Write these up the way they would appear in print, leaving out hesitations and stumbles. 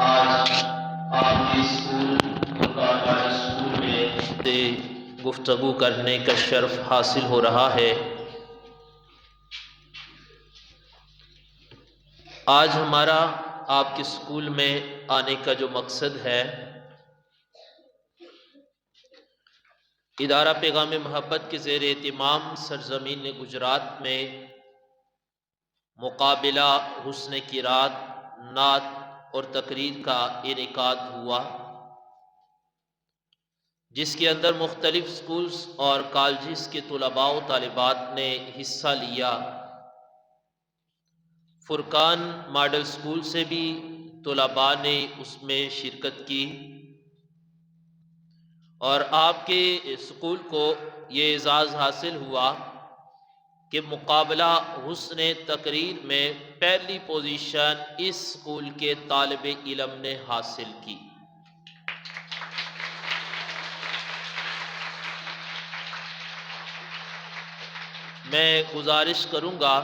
آج آپ کے اسکول میں سے گفتگو کرنے کا شرف حاصل ہو رہا ہے۔ آج ہمارا آپ کے اسکول میں آنے کا جو مقصد ہے، ادارہ پیغام محبت کے زیر اہتمام سرزمین گجرات میں مقابلہ حسن قرات، نعت اور تقریر کا انعقاد ہوا، جس کے اندر مختلف اسکولز اور کالجز کے طلباء و طالبات نے حصہ لیا۔ فرقان ماڈل اسکول سے بھی طلباء نے اس میں شرکت کی، اور آپ کے اسکول کو یہ اعزاز حاصل ہوا کہ مقابلہ حسن تقریر میں پہلی پوزیشن اس اسکول کے طالب علم نے حاصل کی۔ میں گزارش کروں گا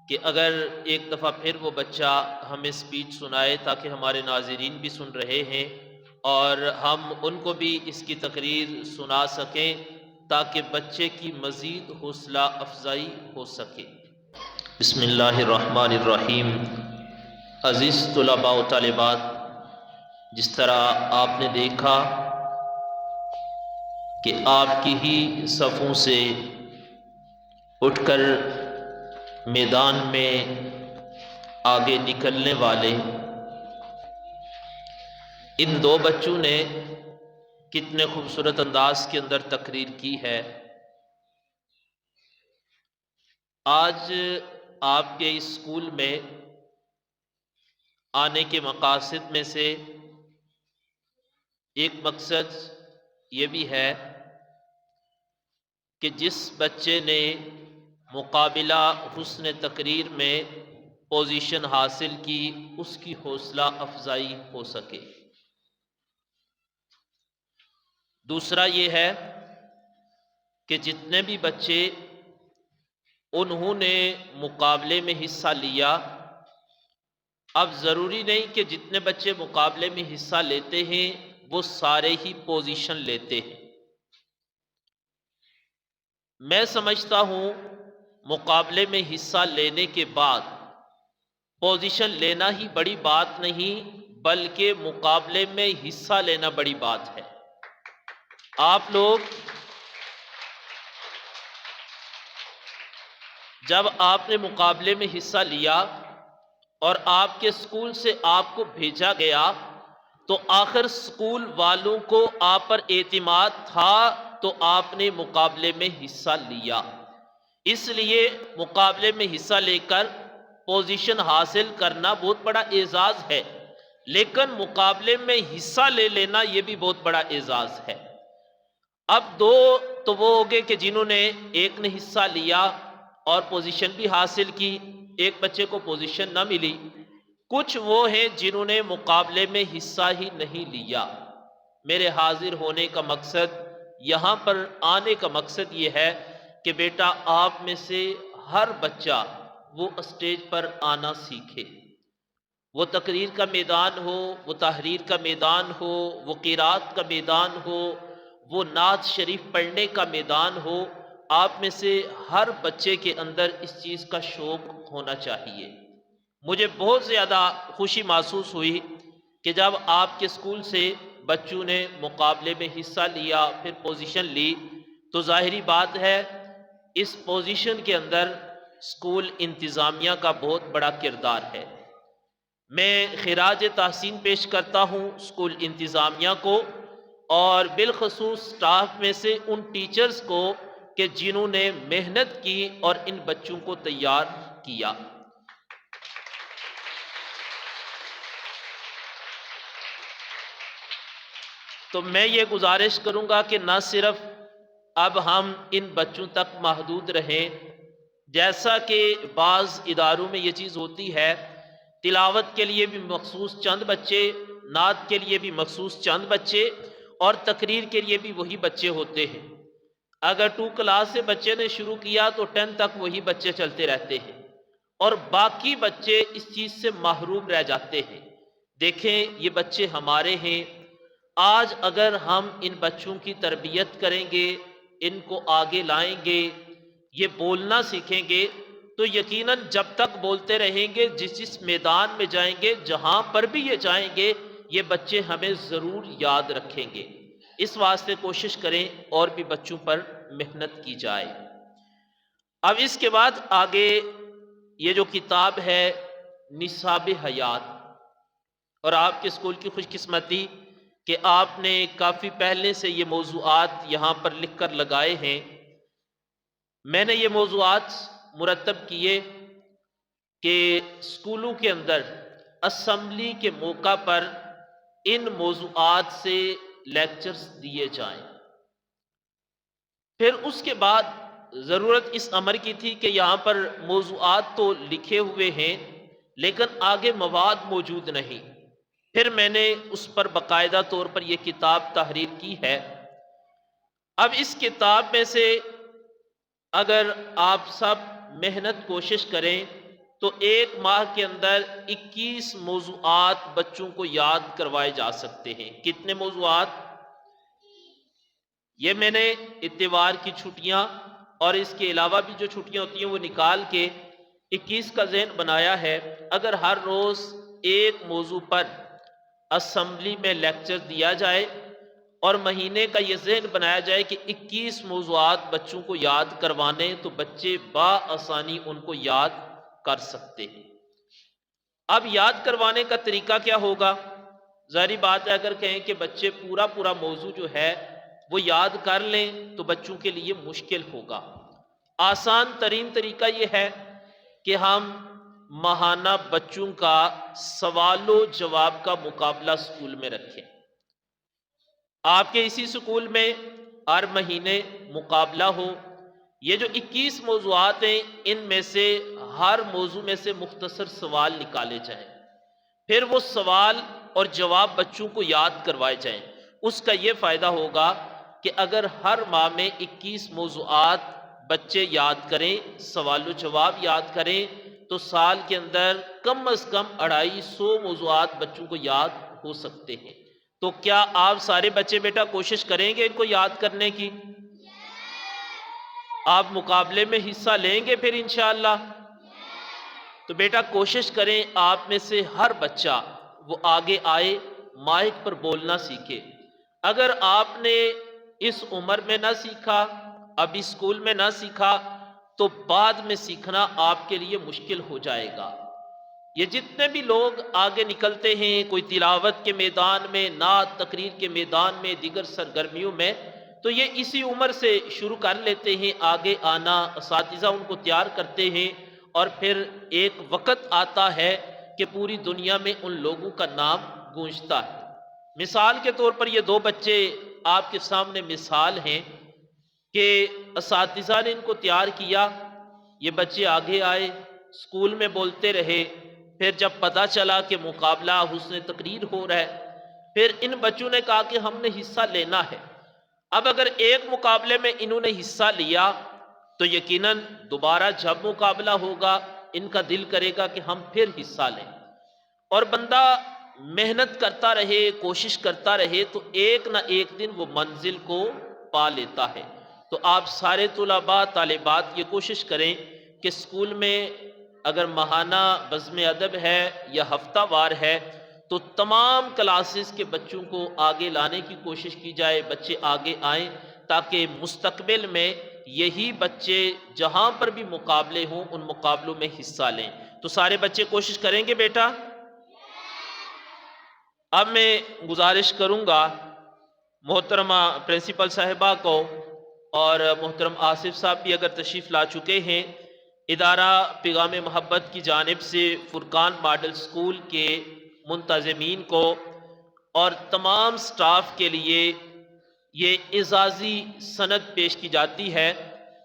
کہ اگر ایک دفعہ پھر وہ بچہ ہمیں اسپیچ سنائے، تاکہ ہمارے ناظرین بھی سن رہے ہیں اور ہم ان کو بھی اس کی تقریر سنا سکیں، تاکہ بچے کی مزید حوصلہ افزائی ہو سکے۔ بسم اللہ الرحمن الرحیم۔ عزیز طلباء و طالبات، جس طرح آپ نے دیکھا کہ آپ کی ہی صفوں سے اٹھ کر میدان میں آگے نکلنے والے ان دو بچوں نے کتنے خوبصورت انداز کے اندر تقریر کی ہے۔ آج آپ کے اسکول میں آنے کے مقاصد میں سے ایک مقصد یہ بھی ہے کہ جس بچے نے مقابلہ حسن تقریر میں پوزیشن حاصل کی، اس کی حوصلہ افزائی ہو سکے۔ دوسرا یہ ہے کہ جتنے بھی بچے انہوں نے مقابلے میں حصہ لیا، اب ضروری نہیں کہ جتنے بچے مقابلے میں حصہ لیتے ہیں وہ سارے ہی پوزیشن لیتے ہیں۔ میں سمجھتا ہوں مقابلے میں حصہ لینے کے بعد پوزیشن لینا ہی بڑی بات نہیں، بلکہ مقابلے میں حصہ لینا بڑی بات ہے۔ آپ لوگ جب آپ نے مقابلے میں حصہ لیا اور آپ کے اسکول سے آپ کو بھیجا گیا، تو آخر اسکول والوں کو آپ پر اعتماد تھا تو آپ نے مقابلے میں حصہ لیا۔ اس لیے مقابلے میں حصہ لے کر پوزیشن حاصل کرنا بہت بڑا اعزاز ہے، لیکن مقابلے میں حصہ لے لینا یہ بھی بہت بڑا اعزاز ہے۔ اب دو تو وہ ہو گئے کہ جنہوں نے ایک نے حصہ لیا اور پوزیشن بھی حاصل کی، ایک بچے کو پوزیشن نہ ملی۔ کچھ وہ ہیں جنہوں نے مقابلے میں حصہ ہی نہیں لیا۔ میرے حاضر ہونے کا مقصد، یہاں پر آنے کا مقصد یہ ہے کہ بیٹا آپ میں سے ہر بچہ وہ اسٹیج پر آنا سیکھے۔ وہ تقریر کا میدان ہو، وہ تحریر کا میدان ہو، وہ قرات کا میدان ہو، وہ نعت شریف پڑھنے کا میدان ہو، آپ میں سے ہر بچے کے اندر اس چیز کا شوق ہونا چاہیے۔ مجھے بہت زیادہ خوشی محسوس ہوئی کہ جب آپ کے اسکول سے بچوں نے مقابلے میں حصہ لیا، پھر پوزیشن لی، تو ظاہری بات ہے اس پوزیشن کے اندر اسکول انتظامیہ کا بہت بڑا کردار ہے۔ میں خراج تحسین پیش کرتا ہوں اسکول انتظامیہ کو، اور بالخصوص سٹاف میں سے ان ٹیچرز کو کہ جنہوں نے محنت کی اور ان بچوں کو تیار کیا۔ تو میں یہ گزارش کروں گا کہ نہ صرف اب ہم ان بچوں تک محدود رہیں، جیسا کہ بعض اداروں میں یہ چیز ہوتی ہے، تلاوت کے لیے بھی مخصوص چند بچے، نعت کے لیے بھی مخصوص چند بچے، اور تقریر کے لیے بھی وہی بچے ہوتے ہیں۔ اگر 2 کلاس سے بچے نے شروع کیا تو 10 تک وہی بچے چلتے رہتے ہیں، اور باقی بچے اس چیز سے محروم رہ جاتے ہیں۔ دیکھیں یہ بچے ہمارے ہیں، آج اگر ہم ان بچوں کی تربیت کریں گے، ان کو آگے لائیں گے، یہ بولنا سیکھیں گے، تو یقیناً جب تک بولتے رہیں گے، جس جس میدان میں جائیں گے، جہاں پر بھی یہ جائیں گے، یہ بچے ہمیں ضرور یاد رکھیں گے۔ اس واسطے کوشش کریں اور بھی بچوں پر محنت کی جائے۔ اب اس کے بعد آگے یہ جو کتاب ہے نصاب حیات، اور آپ کے اسکول کی خوش قسمتی کہ آپ نے کافی پہلے سے یہ موضوعات یہاں پر لکھ کر لگائے ہیں۔ میں نے یہ موضوعات مرتب کیے کہ اسکولوں کے اندر اسمبلی کے موقع پر ان موضوعات سے لیکچرز دیے جائیں۔ پھر اس کے بعد ضرورت اس امر کی تھی کہ یہاں پر موضوعات تو لکھے ہوئے ہیں لیکن آگے مواد موجود نہیں۔ پھر میں نے اس پر باقاعدہ طور پر یہ کتاب تحریر کی ہے۔ اب اس کتاب میں سے اگر آپ سب محنت کوشش کریں تو ایک ماہ کے اندر 21 موضوعات بچوں کو یاد کروائے جا سکتے ہیں۔ کتنے موضوعات؟ یہ میں نے اتوار کی چھٹیاں اور اس کے علاوہ بھی جو چھٹیاں ہوتی ہیں وہ نکال کے 21 کا ذہن بنایا ہے۔ اگر ہر روز ایک موضوع پر اسمبلی میں لیکچر دیا جائے اور مہینے کا یہ ذہن بنایا جائے کہ 21 موضوعات بچوں کو یاد کروانے، تو بچے بآسانی ان کو یاد کر سکتے ہیں۔ اب یاد کروانے کا طریقہ کیا ہوگا؟ ظاہری بات ہے اگر کہیں کہ بچے پورا موضوع جو ہے وہ یاد کر لیں تو بچوں کے لیے مشکل ہوگا۔ آسان ترین طریقہ یہ ہے کہ ہم ماہانہ بچوں کا سوال و جواب کا مقابلہ اسکول میں رکھیں۔ آپ کے اسی اسکول میں ہر مہینے مقابلہ ہو۔ یہ جو 21 موضوعات ہیں ان میں سے ہر موضوع میں سے مختصر سوال نکالے جائیں، پھر وہ سوال اور جواب بچوں کو یاد کروائے جائیں۔ اس کا یہ فائدہ ہوگا کہ اگر ہر ماہ میں 21 موضوعات بچے یاد کریں، سوال و جواب یاد کریں، تو سال کے اندر کم از کم 250 موضوعات بچوں کو یاد ہو سکتے ہیں۔ تو کیا آپ سارے بچے بیٹا کوشش کریں گے ان کو یاد کرنے کی؟ آپ مقابلے میں حصہ لیں گے پھر انشاءاللہ؟ تو بیٹا کوشش کریں آپ میں سے ہر بچہ وہ آگے آئے، مائک پر بولنا سیکھے۔ اگر آپ نے اس عمر میں نہ سیکھا، ابھی اسکول میں نہ سیکھا، تو بعد میں سیکھنا آپ کے لیے مشکل ہو جائے گا۔ یہ جتنے بھی لوگ آگے نکلتے ہیں، کوئی تلاوت کے میدان میں، نعت تقریر کے میدان میں، دیگر سرگرمیوں میں، تو یہ اسی عمر سے شروع کر لیتے ہیں آگے آنا، اساتذہ ان کو تیار کرتے ہیں، اور پھر ایک وقت آتا ہے کہ پوری دنیا میں ان لوگوں کا نام گونجتا ہے۔ مثال کے طور پر یہ دو بچے آپ کے سامنے مثال ہیں کہ اساتذہ نے ان کو تیار کیا، یہ بچے آگے آئے، اسکول میں بولتے رہے، پھر جب پتہ چلا کہ مقابلہ حسن تقریر ہو رہا ہے، پھر ان بچوں نے کہا کہ ہم نے حصہ لینا ہے۔ اب اگر ایک مقابلے میں انہوں نے حصہ لیا تو یقیناً دوبارہ جب مقابلہ ہوگا ان کا دل کرے گا کہ ہم پھر حصہ لیں، اور بندہ محنت کرتا رہے، کوشش کرتا رہے، تو ایک نہ ایک دن وہ منزل کو پا لیتا ہے۔ تو آپ سارے طلباء طالبات یہ کوشش کریں کہ اسکول میں اگر ماہانہ بزم ادب ہے یا ہفتہ وار ہے تو تمام کلاسز کے بچوں کو آگے لانے کی کوشش کی جائے، بچے آگے آئیں تاکہ مستقبل میں یہی بچے جہاں پر بھی مقابلے ہوں ان مقابلوں میں حصہ لیں۔ تو سارے بچے کوشش کریں گے بیٹا؟ اب میں گزارش کروں گا محترمہ پرنسپل صاحبہ کو، اور محترم آصف صاحب بھی اگر تشریف لا چکے ہیں، ادارہ پیغام محبت کی جانب سے فرقان ماڈل اسکول کے منتظمین کو اور تمام سٹاف کے لیے یہ اعزازی سند پیش کی جاتی ہے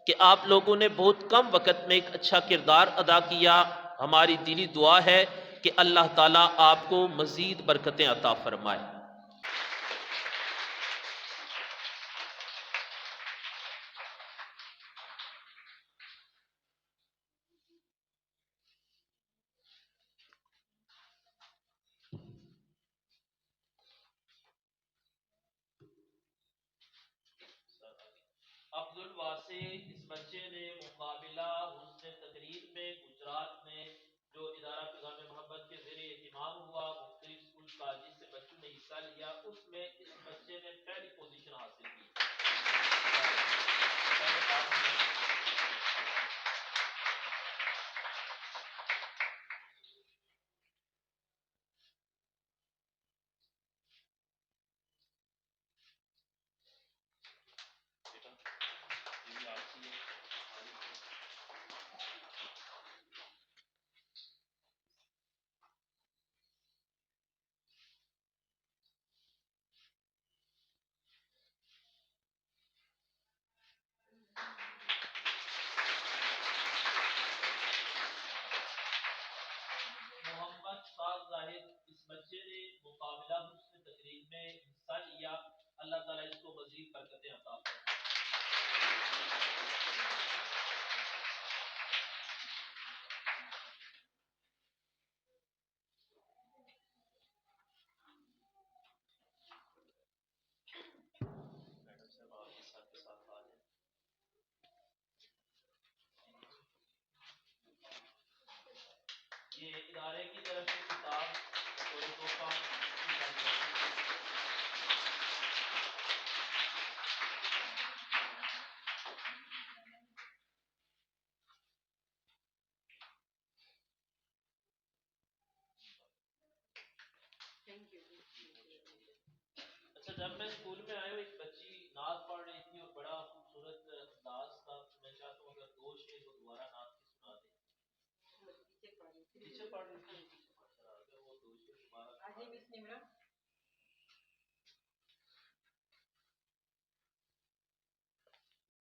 کہ آپ لوگوں نے بہت کم وقت میں ایک اچھا کردار ادا کیا۔ ہماری دلی دعا ہے کہ اللہ تعالیٰ آپ کو مزید برکتیں عطا فرمائے۔ واسع اس بچے نے مقابلہ حسن تقریر میں گجرات میں جو ادارہ پیغام محبت کے زیر اہتمام ہوا مختلف اسکول کالج سے بچوں نے حصہ لیا اس میں اس بچے نے پہلی پوزیشن حاصل کی. محمد سعد زاہد اس بچے نے مقابلہ حسن تقریر میں حصہ لیا. اللہ تعالیٰ اس کو مزید برکتیں عطا فرمائے. میڈم صاحب آپ کے ساتھ آ جائیں. یہ ادارے کی طرف سے کتاب بطور تحفہ اچھا. جب میں اسکول میں آیا ایک بچی نعت پڑھ رہی تھی اور بڑا خوبصورت انداز تھا. میں چاہتا ہوں اگر دو شعر وہ دوبارہ نعت کی سنا دیں. پیچھے پڑھ رہی تھی. اگر وہ دو شعر دوبارہ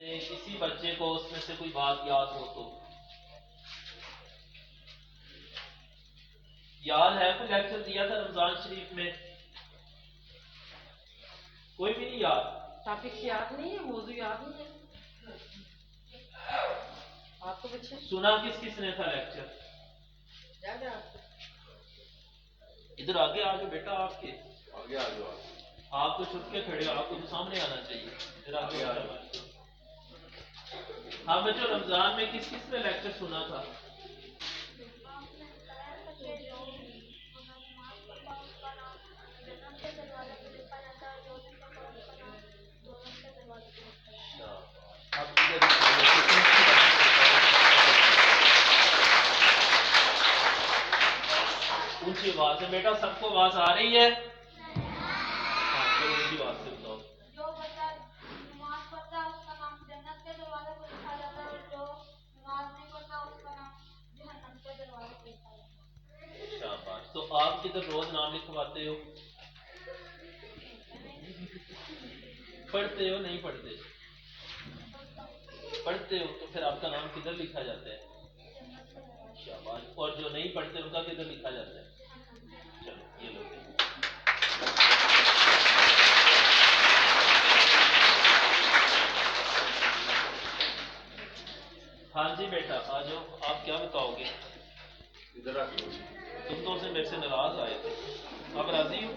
کسی بچے کو اس میں سے کوئی بات یاد ہو تو یاد ہے کوئی لیکچر دیا تھا رمضان شریف میں؟ کوئی بھی نہیں یاد؟ ٹاپک یاد نہیں ہے, موضوع یاد نہیں ہے آپ کو بچے؟ سنا کس نے تھا لیکچر؟ ادھر آگے آ جاؤ بیٹا. آپ کے آگے آ جاؤ. آپ تو چھپ کے کھڑے ہو, آپ کو تو سامنے آنا چاہیے. ادھر آگے آ جاؤ. ہاں بچوں رمضان میں کس نے لیکچر سنا تھا؟ اونچی آواز سے بیٹا, سب کو آواز آ رہی ہے؟ ہاں اونچی آواز سے بتاؤ. جو بچہ نماز پڑھتا ہے اس کا نام جنت کے دروازے پر لکھا جاتا ہے اور جو نماز نہیں پڑھتا اس کا نام جہنم کے دروازے پر لکھا جاتا ہے. شاباش. تو آپ کدھر روز نام لکھواتے ہو؟ پڑھتے ہو نہیں پڑھتے؟ پڑھتے ہو تو پھر آپ کا نام کدھر لکھا جاتا ہے؟ شاباش. اور جو نہیں پڑھتے ان کا کدھر لکھا جاتا ہے؟ چلو یہ لوگ ہاں جی بیٹا آ جاؤ. آپ کیا بتاؤ گے؟ ادھر آ جاؤ. تم تو سے میرے سے ناراض آئے تھے, آپ راضی ہو؟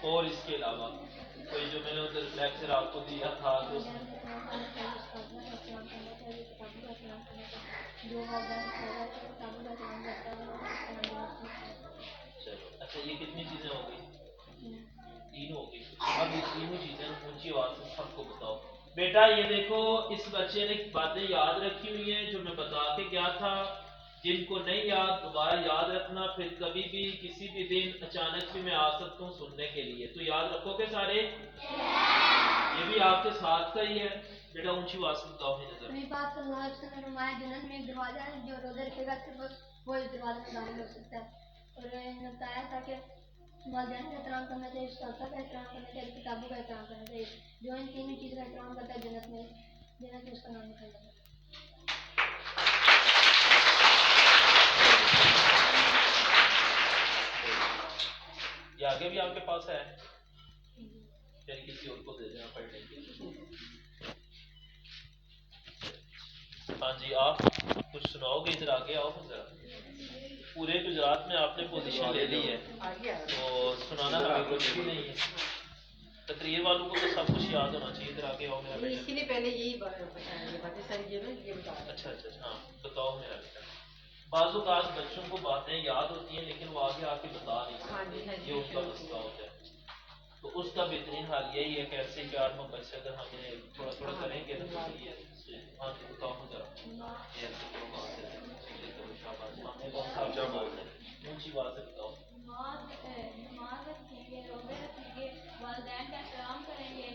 اور اس کے علاوہ کوئی جو میں نے ادھر لیکچر آپ کو دیا تھا تو چلو اچھا. یہ کتنی چیزیں ہو گئی؟ تین ہو گئی. اب یہ تینوں چیزیں اونچی آواز سے سب کو بتاؤ. بیٹا یہ دیکھو اس بچے نے باتیں یاد رکھی ہوئی ہیں جو میں بتا کے گیا تھا. جن کو نہیں یاد دوبارہ یاد رکھنا, پھر کبھی بھی کسی بھی دن اچانک بھی میں آ سکتا ہوں سننے کے لیے. تو یاد رکھو گے سارے؟ یہ بھی آپ کے ساتھ کا ہی ہے. بیٹا اونچی آواز سے بتاؤ. جنت میں ایک دروازہ ہے جو روزے رکھے گا صرف وہ اس دروازے میں داخل ہو سکتا ہے. اور نے بتایا تھا کہ والدین کا احترام کرنا چاہیے, اساتذہ کا احترام کرنا چاہیے, کتابوں کا احترام کرنا چاہیے. جو ان تینوں چیزوں کا احترام کرتا ہے جنت میں اس کا نام لکھا جاتا ہے. یہ آگے بھی آپ کے پاس ہے, پھر کسی اور کو دے دینا پڑھنے کے لیے. ہاں جی آپ کچھ سناؤ گے؟ ادھر آگے آؤ ذرا. پورے گجرات میں آپ نے پوزیشن لے لی ہے تو سنانا ہمیں کچھ بھی نہیں ہے. تقریر والوں کو تو سب کچھ یاد ہونا چاہیے. ادھر آگے آؤ میرا بیٹا. اسی لیے پہلے یہی باتیں ساری یہ نا یہ بتا رہا اچھا اچھا ہاں بتاؤ میرا بیٹا. بعض اوقات بچوں کو باتیں یاد ہوتی ہیں لیکن وہ آگے آ کے بتا نہیں سکتے. یہ اس کا مسئلہ ہوتا ہے. تو اس کا بہترین حال یہی ہے کہ ایسے 4 نمبر سے اگر ہم نے تھوڑا تھوڑا کریں گے تو ہاں جی بتاؤ ذرا. اونچی بات سے بتاؤ. نماز رکھیں گے، روزے رکھیں گے، والدین کا احترام کریں گے،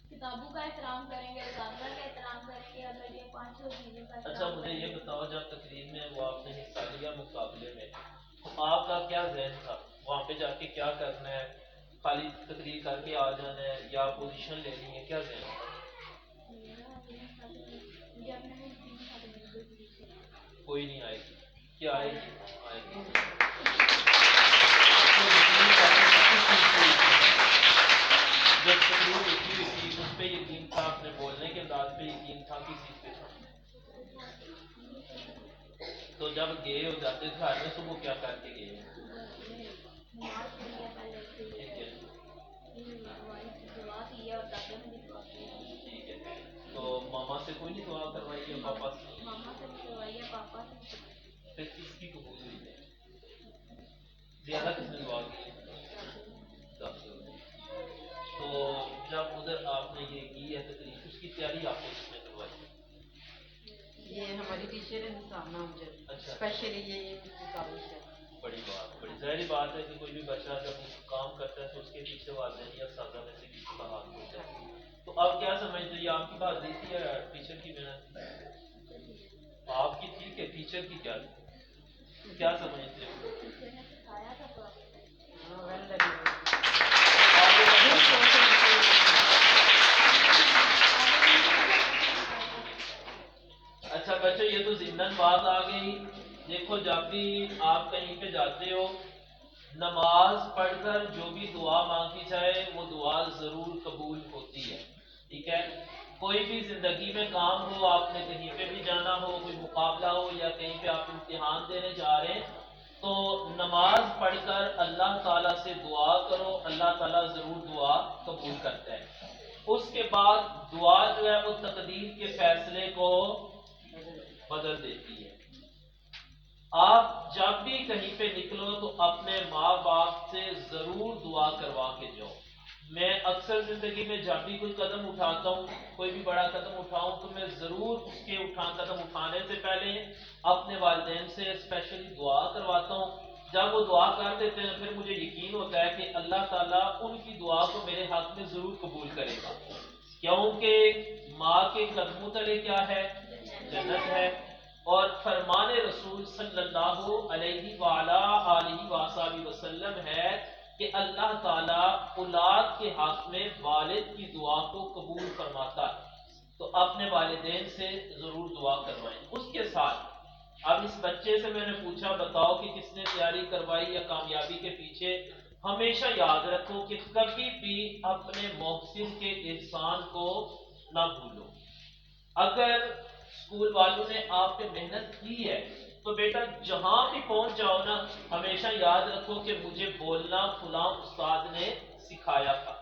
کتابوں کا احترام کریں گے، اساتذہ کا احترام کریں گے، اور یہ 500 چیزوں کا اچھا احترام مجھے کریں یہ گے. بتاؤ جب تقریر میں وہ آپ نے حصہ لیا مقابلے میں تو آپ کا کیا ذہن تھا؟ وہاں پہ جا کے کیا کرنا ہے؟ خالی تقریر کر کے آ جانا ہے یا پوزیشن لینی ہے؟ کیا ذہن تھا؟ مجھے اپنے ملک کی خاطر مجبور کی. کوئی نہیں آئے گی. کیا آئے گی؟ آئے گی. جب تقریر لکھی ہوئی تھی اس پہ یقین تھا، اپنے بولنے کے انداز پہ یقین تھا، کسی پہ تھا؟ تو جب گئے ہو جاتے تھے گھر میں تو وہ کیا کر کے گئے؟ نماز پڑھی ہے پہلے، ٹھیک ہے دعا کی ہے اور دادوں نے بھی دعا کی ہے. ٹھیک ہے. تو ماما سے کوئی نہیں دعا کروائی ہے؟ پاپا سے؟ ماما سے بھی کروائی ہے، پاپا سے بھی کروائی ہے. پھر کس کی قبول ہوئی ہے؟ زیادہ کس نے دعا کی ہے؟ تو جب ادھر آپ نے یہ کی ہے تقریر اس کی تیاری آپ کو کس نے کروائی؟ یہ ہماری ٹیچر ہے سامنا مجھے اچھا اسپیشلی یہ کالج ہے. بڑی بات، بڑی ظاہری بات ہے کہ کوئی بھی بچہ جب کام کرتا ہے تو اس کے پیچھے والدین یا اساتذہ میں سے کسی کا ہاتھ ہوتا ہے. تو آپ کیا سمجھتے ہیں آپ کی بات دیتی ہے ٹیچر کی محنت؟ آپ کی ٹھیک ہے، ٹیچر کی کیا کیا سمجھتے ہیں؟ ٹیچر نے سکھایا تھا تو آپ اچھا بچوں یہ تو ضمن بات آ گئی. دیکھو جب بھی آپ کہیں پہ جاتے ہو نماز پڑھ کر جو بھی دعا مانگی جائے وہ دعا ضرور قبول ہوتی ہے. ٹھیک ہے. کوئی بھی زندگی میں کام ہو، آپ نے کہیں پہ بھی جانا ہو، کوئی مقابلہ ہو یا کہیں پہ آپ امتحان دینے جا رہے ہیں تو نماز پڑھ کر اللہ تعالیٰ سے دعا کرو، اللہ تعالیٰ ضرور دعا قبول کرتا ہے. اس کے بعد دعا جو ہے وہ تقدیر کے فیصلے کو بدل دیتی ہے. آپ جب بھی کہیں پہ نکلو تو اپنے ماں باپ سے ضرور دعا کروا کے جاؤ. میں اکثر زندگی میں جب بھی کوئی قدم اٹھاتا ہوں، کوئی بھی بڑا قدم اٹھاؤں تو میں ضرور اس کے قدم اٹھانے سے پہلے اپنے والدین سے اسپیشلی دعا کرواتا ہوں. جب وہ دعا کر دیتے ہیں پھر مجھے یقین ہوتا ہے کہ اللہ تعالیٰ ان کی دعا کو میرے حق میں ضرور قبول کرے گا، کیونکہ ماں کے قدموں تلے کیا ہے؟ جنت ہے. اور فرمان رسول صلی اللہ علیہ وآلہ وسلم ہے کہ اللہ تعالیٰ اولاد کے حق میں والد کی دعا کو قبول فرماتا ہے. تو اپنے والدین سے ضرور دعا کروائیں. اس کے ساتھ اب اس بچے سے میں نے پوچھا بتاؤ کہ کس نے تیاری کروائی یا کامیابی کے پیچھے؟ ہمیشہ یاد رکھو کہ کبھی بھی اپنے محسن کے احسان کو نہ بھولو. اگر اسکول والوں نے آپ پہ محنت کی ہے تو بیٹا جہاں بھی پہنچ جاؤ نا ہمیشہ یاد رکھو کہ مجھے بولنا فلاں استاد نے سکھایا تھا.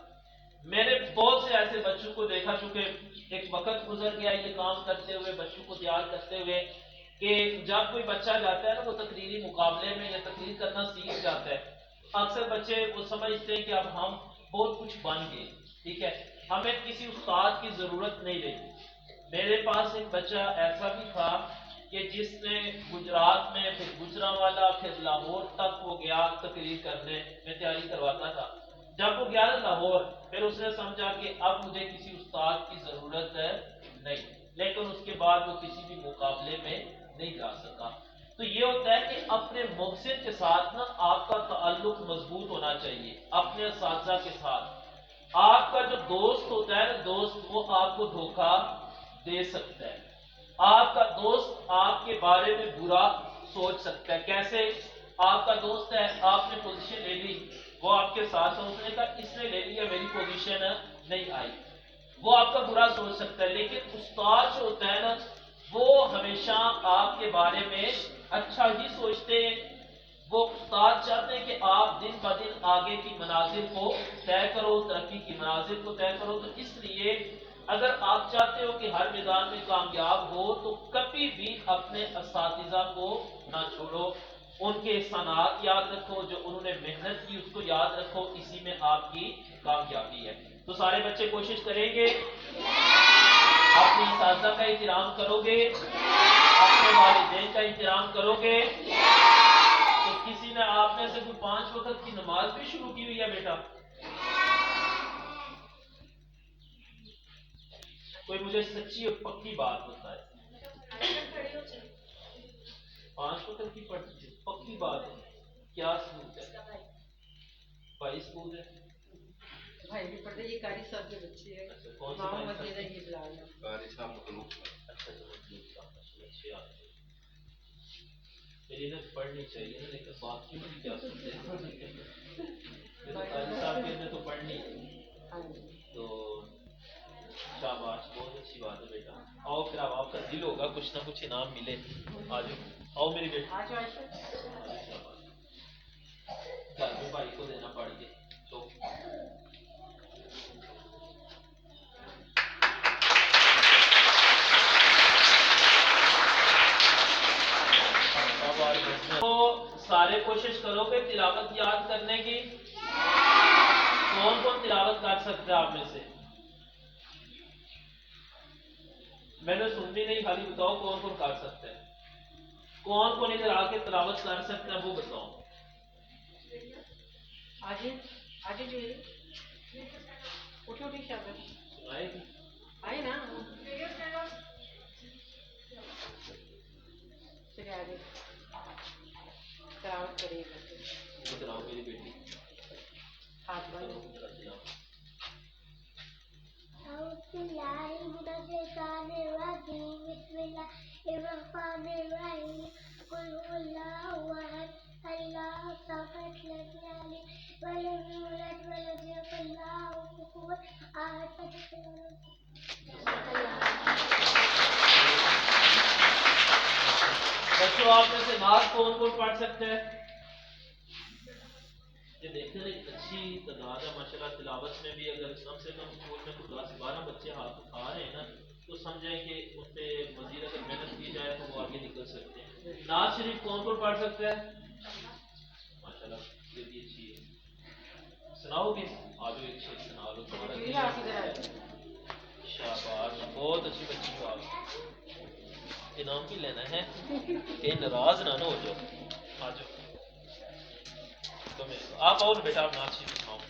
میں نے بہت سے ایسے بچوں کو دیکھا چونکہ ایک وقت گزر گیا یہ کام کرتے ہوئے، بچوں کو تیار کرتے ہوئے، کہ جب کوئی بچہ جاتا ہے نا وہ تقریری مقابلے میں یا تقریر کرنا سیکھ جاتا ہے، اکثر بچے وہ سمجھتے ہیں کہ اب ہم بہت کچھ بن گئے. ٹھیک ہے. ہمیں کسی استاد کی ضرورت نہیں رہی. میرے پاس ایک بچہ ایسا بھی تھا کہ جس نے گجرات میں پھر گجرانوالہ پھر لاہور تک وہ گیا تقریر کرنے، میں تیاری کرواتا تھا. جب وہ گیا لاہور پھر اس نے سمجھا کہ اب مجھے کسی استاد کی ضرورت نہیں، لیکن اس کے بعد وہ کسی بھی مقابلے میں نہیں جا سکا. تو یہ ہوتا ہے کہ اپنے محسن کے ساتھ نا آپ کا تعلق مضبوط ہونا چاہیے. اپنے اساتذہ کے ساتھ آپ کا جو دوست ہوتا ہے نا دوست وہ آپ کو دھوکہ دے سکتا ہے. آپ کا دوست آپ کے بارے میں برا سوچ سکتا ہے. کیسے؟ آپ کا دوست ہے، آپ نے پوزیشن لے لی، وہ آپ کے ساتھ اس نے کہا اس نے لے لیا میری پوزیشن نہیں آئی، وہ آپ کا برا سوچ سکتا ہے. لیکن استاد جو ہوتا ہے نا وہ ہمیشہ آپ کے بارے میں اچھا ہی سوچتے ہیں. وہ استاد چاہتے ہیں کہ آپ دن بہ دن آگے کی منازل کو طے کرو، ترقی کی منازل کو طے کرو. تو اس لیے اگر آپ چاہتے ہو کہ ہر میدان میں کامیاب ہو تو کبھی بھی اپنے اساتذہ کو نہ چھوڑو. ان کے احسانات یاد رکھو، جو انہوں نے محنت کی اس کو یاد رکھو، اسی میں آپ کی کامیابی ہے. تو سارے بچے کوشش کریں گے، اپنی اساتذہ کا احترام کرو گے، اپنے والدین کا احترام کرو گے. تو کسی نے آپ میں سے کوئی 5 وقت کی نماز بھی شروع کی ہوئی ہے بیٹا؟ کوئی مجھے سچی اور پکی بات بتائے. 5 وقت کی پڑھتی ہے، پکی بات ہے. کیا سبوت ہے؟ بھائی سبوت ہے. بھائی بھی پڑھتے، یہ قاری صاحب کے بچے ہیں. اچھا، کون سی امام بھائی مسجد ہے، صاحب؟ یہ بلال ہے. قاری صاحب مخلوق. اچھا تو مطلوب کا اچھا میری نے پڑھنی چاہیے نا، لیکن باقی بھی کیا سنتے ہیں. قاری صاحب کے نے تو پڑھنی ہاں جی. تو شاباش، بہت اچھی بات ہے بیٹا. آؤ پھر اب آپ کا دل ہوگا کچھ نہ کچھ انعام ملے. آج آؤ میری بیٹی. آج گھر میں بھائی کو دینا پڑ گیا تو سارے کوشش کرو گے تلاوت یاد کرنے کی. کون کون تلاوت کر سکتا ہے آپ میں سے؟ میں نے سننی نہیں، خالی بتاؤ کون کون کر سکتا ہے. کون کون ادھر آ کے تلاوت کر سکتا ہے وہ بتاؤ. آج جی اٹھو اٹھی شاباش. سنائے گی آئے نا چلے آگے تلاوت کرے گا. بتلاؤ میری بیٹی. ہاتھ بند. أعوذ بالله من الشيطان الرجيم بسم الله الرحمن الرحيم قل هو الله أحد الله الصمد لم يلد ولم يولد ولم يكن له كفوا أحد. بچوں آپ میں سے نعت کون کون پڑھ سکتے ہیں؟ یہ دیکھیں ایک اچھی تعداد ہے ماشاءاللہ. تلاوت میں بھی اگر کم سے کم اسکول میں 10 سے 12 بچے ہاتھ اٹھا رہے ہیں نا تو سمجھیں کہ ان پہ مزید اگر محنت کی جائے تو وہ آگے نکل سکتے ہیں. نعت شریف کون کون پڑھ سکتے ہیں؟ ماشاءاللہ یہ بھی اچھی ہے. سناؤ گے؟ آج ایک شعر سنا لو تمہارا. شاباش، بہت اچھی بچی ہو آپ. انعام بھی لینا ہے کہ ناراض نہ ہو جاؤ. آ جاؤ آپ آؤ نا بیٹا، آپ نعت شریف سناؤ. آپ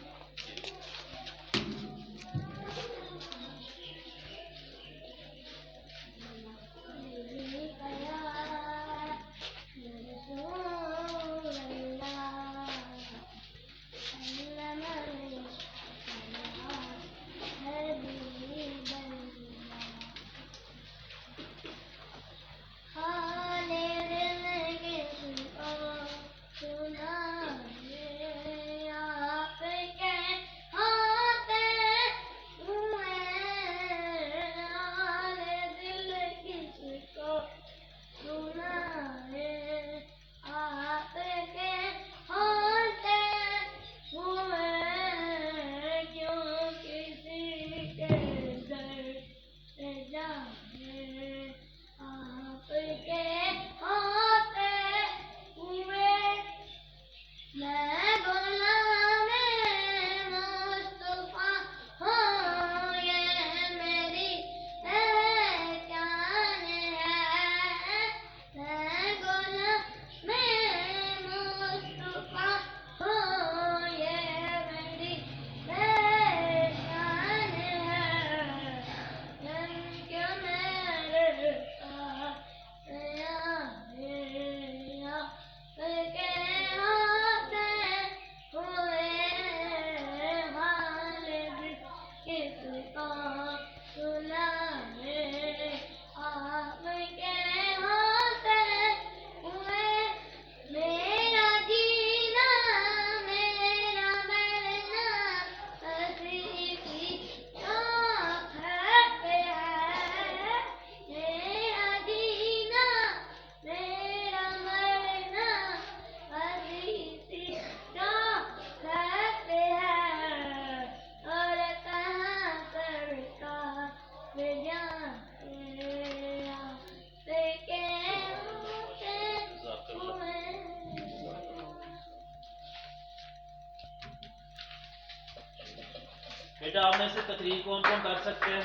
بیٹا آپ میں سے تقریر کون کون کر سکتے ہیں؟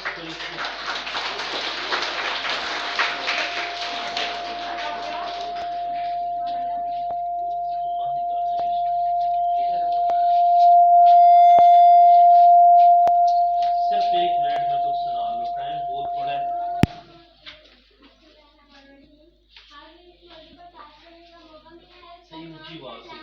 صرف 1 منٹ میں کچھ سنا لو، ٹائم بہت تھوڑا ہے. صحیح اونچی آواز سے.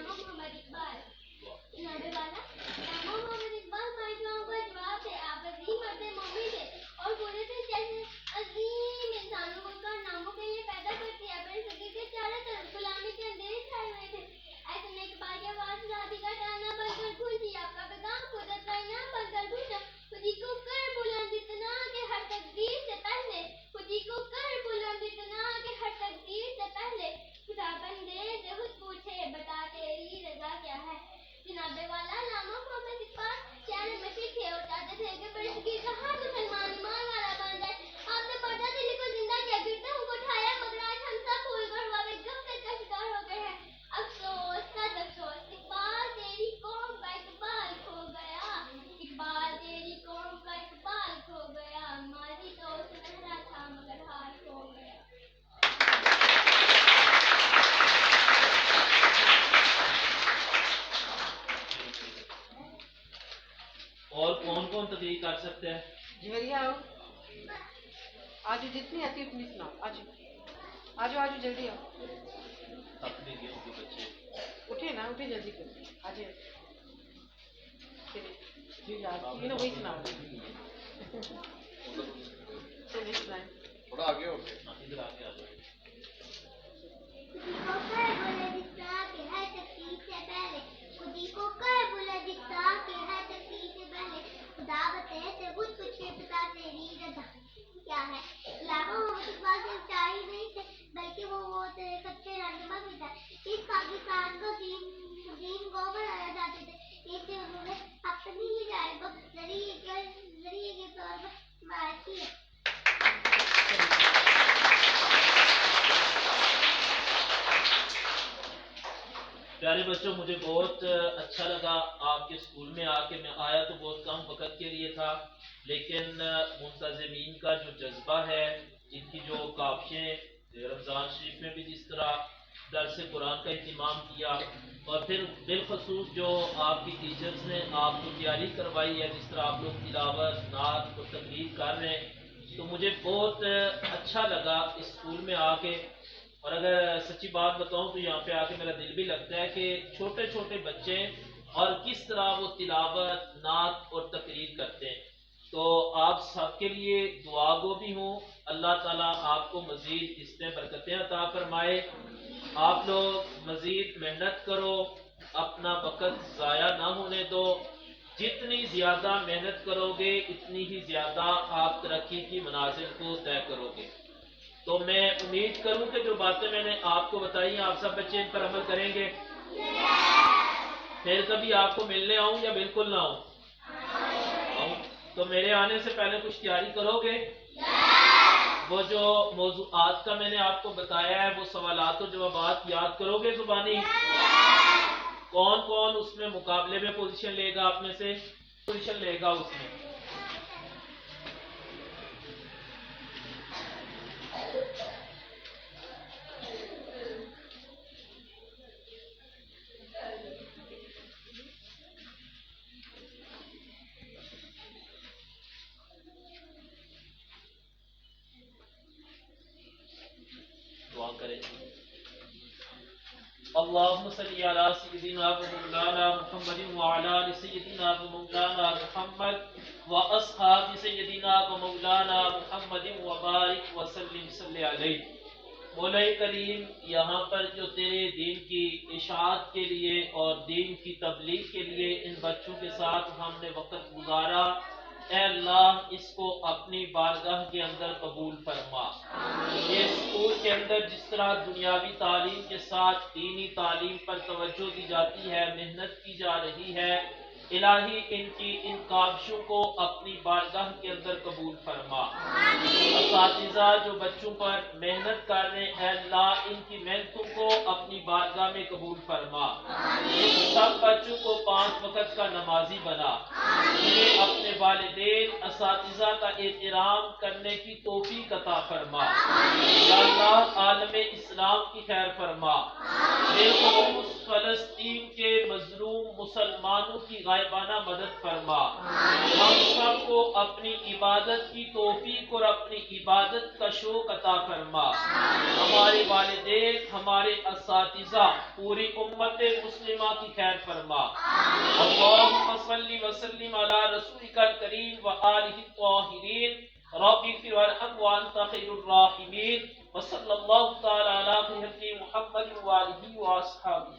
اور کون کون تقریر کر سکتے ہیں؟ جویریہ آؤ، آج جتنی آتی اتنی سناؤ. آج آجو آجو جلدی آؤ. اپنے گیوں کے بچے اٹھے نا، اٹھے جلدی کرو. آج جو یاد کی نا وہی سناؤ. چلیے سنائیں. تھوڑا آگے ہو گئے. ادھر آگے آ جائیں. بلکہ وہ سچے رہنما بھی تھا. اس پاکستان کو دین کو بنانا چاہتے تھے، اس لیے انہوں نے اپنی ہی رائے کو ذریعے کے طور پر استعمال کیا. پیارے بچوں، مجھے بہت اچھا لگا آپ کے اسکول میں آ کے. میں آیا تو بہت کم وقت کے لیے تھا، لیکن منتظمین کا جو جذبہ ہے، ان کی جو کاوشیں، رمضان شریف میں بھی جس طرح درس قرآن کا اہتمام کیا، اور پھر بالخصوص جو آپ کی ٹیچرز نے آپ کو تیاری کروائی ہے، جس طرح آپ لوگ تلاوت، نعت اور تقریر کر رہے ہیں، تو مجھے بہت اچھا لگا اس اسکول میں آ کے. اور اگر سچی بات بتاؤں تو یہاں پہ آ کے میرا دل بھی لگتا ہے کہ چھوٹے چھوٹے بچے اور کس طرح وہ تلاوت، نعت اور تقریر کرتے ہیں. تو آپ سب کے لیے دعا گو بھی ہوں. اللہ تعالیٰ آپ کو مزید اس میں برکتیں عطا فرمائے. آپ لوگ مزید محنت کرو، اپنا وقت ضائع نہ ہونے دو. جتنی زیادہ محنت کرو گے اتنی ہی زیادہ آپ ترقی کی منازل کو طے کرو گے. تو میں امید کروں کہ جو باتیں میں نے آپ کو بتائی ہیں آپ سب بچے ان پر عمل کریں گے. پھر کبھی آپ کو ملنے آؤں یا بالکل نہ آؤں؟ تو میرے آنے سے پہلے کچھ تیاری کرو گے؟ وہ جو موضوعات کا میں نے آپ کو بتایا ہے، وہ سوالات و جوابات یاد کرو گے زبانی؟ کون کون اس میں مقابلے میں پوزیشن لے گا؟ آپ میں سے پوزیشن لے گا اس میں؟ دعا کریں. اللهم صل على سيدنا ومولانا محمد وعلى آل سيدنا ومولانا محمد واصحاب سيدنا ومولانا محمد وبارك وسلم صلی علیہ. مولا کریم، یہاں پر جو تیرے دین کی اشاعت کے لیے اور دین کی تبلیغ کے لیے ان بچوں کے ساتھ ہم نے وقت گزارا، اے اللہ اس کو اپنی بارگاہ کے اندر قبول فرما. یہ اسکول کے اندر جس طرح دنیاوی تعلیم کے ساتھ دینی تعلیم پر توجہ دی جاتی ہے، محنت کی جا رہی ہے، الہی ان کی ان کاوشوں کو اپنی بارگاہ کے اندر قبول فرما۔ اساتذہ جو بچوں پر محنت کر رہے ہیں، اے اللہ ان کی محنتوں کو اپنی بارگاہ میں قبول فرما۔ ان سب بچوں کو 5 وقت کا نمازی بنا، انہیں اپنے والدین اساتذہ کا احترام کرنے کی توفیق عطا فرما۔ یا اللہ عالم اسلام کی خیر فرما، بالخصوص فلسطین کے مظلوم مسلمانوں کی غائبانہ مدد فرما۔ ہم سب کو اپنی عبادت کی توفیق اور اپنی عبادت کا شوق عطا فرما۔ ہمارے والدین، ہمارے اساتذہ، پوری امت مسلمہ کی خیر فرما۔ اللہم صلی وسلم علی رسولک الکریم وآلہ الطاہرین، رب اغفر وارحم وانت خیر الراحمین، وصلی اللہ تعالی علی خیر محمد وآلہ وآصحابہ۔